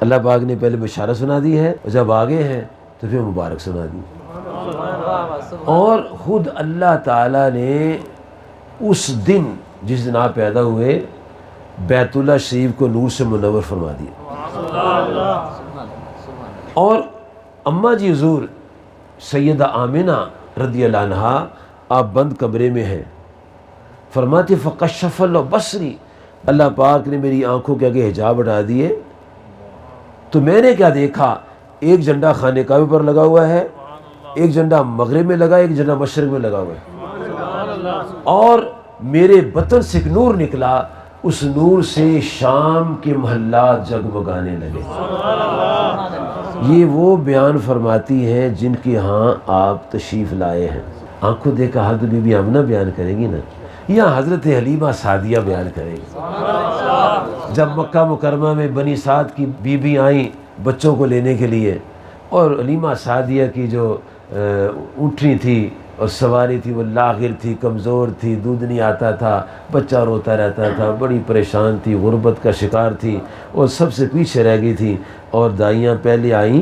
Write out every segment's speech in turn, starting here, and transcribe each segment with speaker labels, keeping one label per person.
Speaker 1: اللہ پاک نے پہلے بشارت سنا دی ہے اور جب آگے ہیں تو پھر مبارک سنا دی. اور خود اللہ تعالیٰ نے اس دن جس دن آپ پیدا ہوئے بیت اللہ شریف کو نور سے منور فرما دیا. اور اماں جی حضور سیدہ آمنہ رضی اللہ عنہا آپ بند کمرے میں ہیں، فرماتے فکشف اللہ بصری، اللہ پاک نے میری آنکھوں کے آگے حجاب ہٹا دیے تو میں نے کیا دیکھا، ایک جھنڈا خانے کعبے پر لگا ہوا ہے، ایک جھنڈا مغرب میں لگا، ایک جھنڈا مشرق میں لگا ہوا ہے، اور میرے بطن سے ایک نور نکلا، اس نور سے شام کے محلات جگمگانے لگے. یہ وہ بیان فرماتی ہیں جن کے ہاں آپ تشریف لائے ہیں. آنکھوں دیکھا حضرت بی بی آمنہ بیان کریں گی نا، یا حضرت حلیمہ سعدیہ بیان کریں گی. جب مکہ مکرمہ میں بنی سعد کی بیوی آئیں بچوں کو لینے کے لیے، اور حلیمہ سعدیہ کی جو اونٹنی تھی اور سواری تھی وہ لاغر تھی، کمزور تھی، دودھ نہیں آتا تھا، بچہ روتا رہتا تھا، بڑی پریشان تھی، غربت کا شکار تھی اور سب سے پیچھے رہ گئی تھی. اور دائیاں پہلے آئیں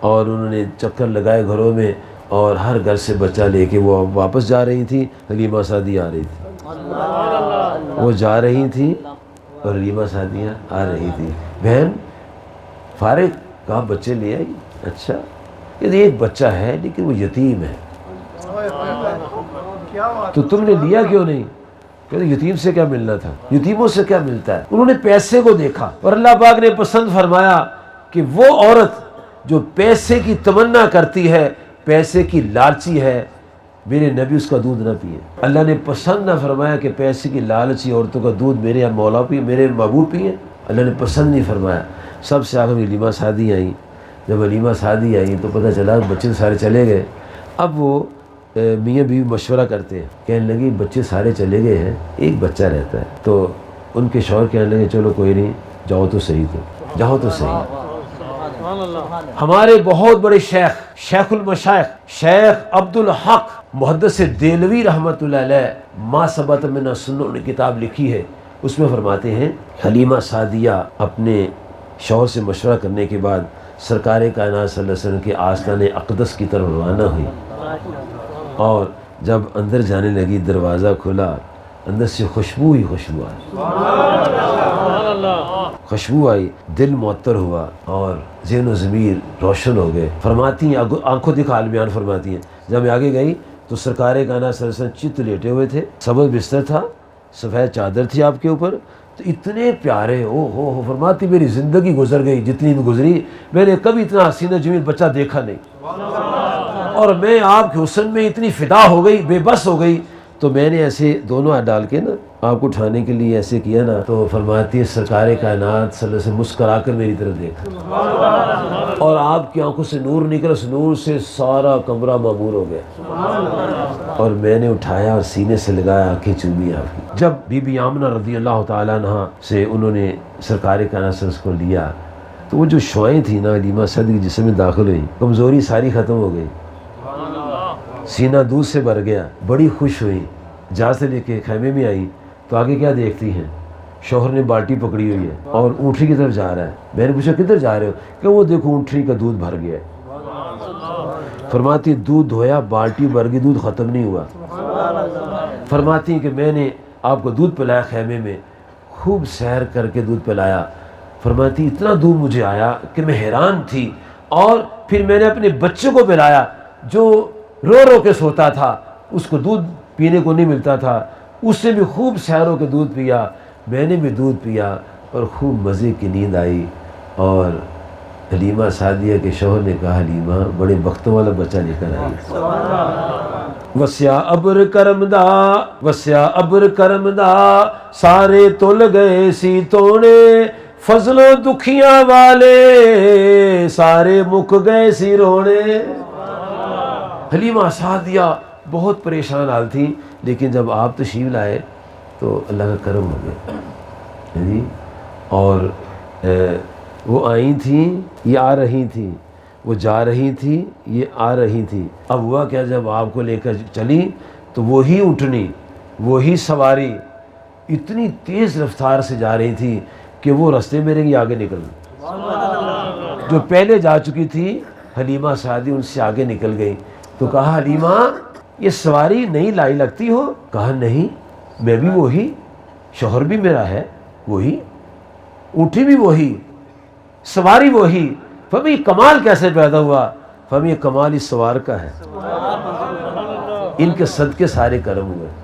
Speaker 1: اور انہوں نے چکر لگائے گھروں میں، اور ہر گھر سے بچہ لے کے وہ واپس جا رہی تھی. حلیمہ سعدیہ آ رہی تھی، وہ جا رہی تھی اور حلیمہ سعدیہ آ رہی تھی. بہن فارغ کہاں بچے لے آئی؟ اچھا یہ ایک بچہ ہے لیکن وہ یتیم ہے، تو تم نے لیا کیوں نہیں؟ کہتے یتیم سے کیا ملنا تھا، یتیموں سے کیا ملتا ہے. انہوں نے پیسے کو دیکھا اور اللہ پاک نے پسند فرمایا کہ وہ عورت جو پیسے کی تمنا کرتی ہے، پیسے کی لالچی ہے، میرے نبی اس کا دودھ نہ پیے. اللہ نے پسند نہ فرمایا کہ پیسے کی لالچی عورتوں کا دودھ میرے مولا پیے، میرے محبوب پیے. اللہ نے پسند نہیں فرمایا. سب سے آخر حلیمہ سعدی آئیں. جب حلیمہ سعدی آئیں تو پتہ چلا بچے سارے چلے گئے. اب وہ میاں بیوی مشورہ کرتے ہیں، کہنے لگی بچے سارے چلے گئے ہیں، ایک بچہ رہتا ہے. تو ان کے شوہر کہنے لگے چلو کوئی نہیں، جاؤ تو صحیح، تو جاؤ تو صحیح. ہمارے بہت بڑے شیخ المشائخ شیخ عبدالحق محدث دہلوی رحمۃ اللہ علیہ ما ثبت من السنہ نے کتاب لکھی ہے. اس میں فرماتے ہیں حلیمہ سعدیہ اپنے شوہر سے مشورہ کرنے کے بعد سرکار کائنات صلی اللہ علیہ وسلم کے آستان اقدس کی طرف روانہ ہوئی، اور جب اندر جانے لگی دروازہ کھلا، اندر سے خوشبو ہی خوشبو آئی، خوشبو آئی، دل معطر ہوا اور ذہن و ضمیر روشن ہو گئے. فرماتی ہیں آنکھوں دکھا بیان فرماتی ہیں جب میں آگے گئی تو سرکار کائنات صلی اللہ علیہ وسلم چت لیٹے ہوئے تھے، سبز بستر تھا، سفید چادر تھی آپ کے اوپر، تو اتنے پیارے ہو فرماتی میری زندگی گزر گئی جتنی بھی گزری، میں نے کبھی اتنا حسین جمیل بچہ دیکھا نہیں، اور میں آپ کے حسن میں اتنی فدا ہو گئی، بے بس ہو گئی. تو میں نے ایسے دونوں ہاتھ ڈال کے نا آپ کو اٹھانے کے لیے ایسے کیا نا، تو فرماتی ہے سرکار کائنات صلی اللہ علیہ وسلم مسکرا کر میری طرف دیکھا، اور آپ کی آنکھوں سے نور نکلا، اس نور سے سارا کمرہ معمور ہو گیا. اور میں نے اٹھایا اور سینے سے لگایا، آنکھیں چومی آپ کی. جب بی بی آمنہ رضی اللہ تعالیٰ عنہ سے انہوں نے سرکار کائنات صلی اللہ علیہ وسلم کو لیا تو وہ جو شعائیں تھیں نا حلیمہ سعدیہ کے جسم میں داخل ہوئی، کمزوری ساری ختم ہو گئی، سینہ دودھ سے بھر گیا، بڑی خوش ہوئی. جہاں سے لے کے خیمے میں آئی تو آگے کیا دیکھتی ہیں، شوہر نے بالٹی پکڑی ہوئی ہے اور اونٹنی کی طرف جا رہا ہے. میں نے پوچھا کدھر جا رہے ہو؟ کہ وہ دیکھو اونٹنی کا دودھ بھر گیا ہے. فرماتی دودھ دھویا، بالٹی بھر گئی، دودھ ختم نہیں ہوا. فرماتی کہ میں نے آپ کو دودھ پلایا خیمے میں، خوب سیر کر کے دودھ پلایا. فرماتی اتنا دودھ مجھے آیا کہ میں حیران تھی، اور پھر میں نے اپنے بچے کو پلایا جو رو رو کے سوتا تھا، اس کو دودھ پینے کو نہیں ملتا تھا، اس سے بھی خوب سیروں کے دودھ پیا، میں نے بھی دودھ پیا اور خوب مزے کی نیند آئی. اور حلیمہ سعدیہ کے شوہر نے کہا حلیمہ بڑے بختوں والا بچہ لے کر آئی. وسیا ابر کرم دا، وسیا ابر کرم دا، سارے تل گئے سی توڑے، فضلوں دکھیاں والے سارے مک گئے سی رونے. حلیمہ سعدیہ بہت پریشان حال تھی، لیکن جب آپ تشریف لائے تو اللہ کا کرم ہو گیا جی. اور وہ آئی تھیں، یہ آ رہی تھیں، وہ جا رہی تھی، یہ آ رہی تھی. اب ہوا کیا، جب آپ کو لے کر چلی تو وہی اونٹنی، وہی سواری اتنی تیز رفتار سے جا رہی تھی کہ وہ رستے میں رہی آگے نکل گئی. جو پہلے جا چکی تھی حلیمہ سعدی ان سے آگے نکل گئی. تو کہا حلیمہ یہ سواری نہیں لائی لگتی ہو؟ کہا نہیں، میں بھی وہی، شوہر بھی میرا ہے وہی، اونٹی بھی وہی، سواری وہی. فرمایا کمال کیسے پیدا ہوا؟ فرمایا کمال اس سوار کا ہے، ان کے صدقے سارے کرم ہوئے.